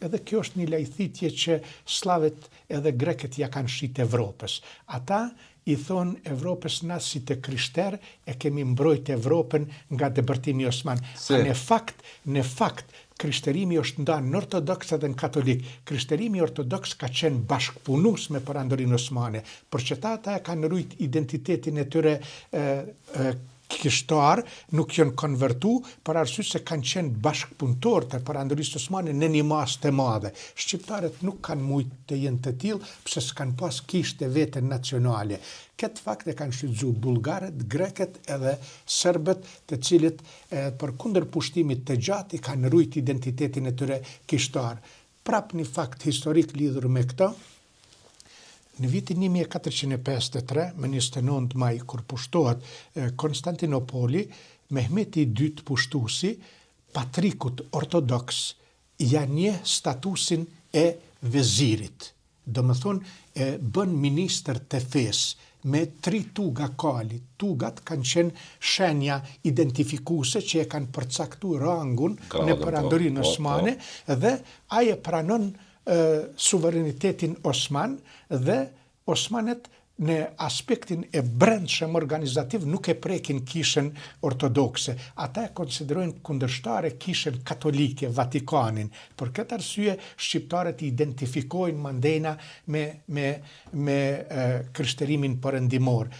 edhe kjo është një lajthitje që slavët edhe greket ja kanë shit Evropës. Ata i thonë Evropës na si të krishterë e kemi mbrojt Evropën nga dëbërtimi osman. Në fakt, krishterimi është ndarë në ortodoks edhe në katolik. Krishterimi ortodoks ka qenë bashkëpunus me Perandorinë Osmane, për që ata e kanë rujt identitetin e tyre kishtar, nuk janë konvertu, për arsye se kanë qenë bashkëpunëtor të Perandorisë Osmane në një masë të madhe. Shqiptarët nuk kanë mujt të jenë të tillë, pse s'kanë pas kishte vete nacionale. Këtë fakt e kanë shfrytzu bullgarët, greket edhe serbët, të cilët përkundër pushtimit të gjatë i kanë rujt identitetin e tyre kishtar. Prap një fakt historik lidhur me këto, në vitin 1453, me 29 maj, kur pushtohet Konstantinopoli, Mehmeti II pushtuesi, patrikut ortodoks, ja njeh statusin e vezirit. Do më thonë, bën ministër të fesë, me 3 tuga kali. Tugat kanë qenë shenja identifikuse që e kanë përcaktuar rangun në Perandorinë Osmane dhe ai e pranon suverenitetin osman dhe osmanet në aspektin e brendshëm organizativ nuk e prekin kishën ortodokse. Ata e konsiderojnë kundërshtare kishën katolike, Vatikanin. Për këtë arsye, shqiptarët i identifikojnë mandena me krishterimin perëndimor.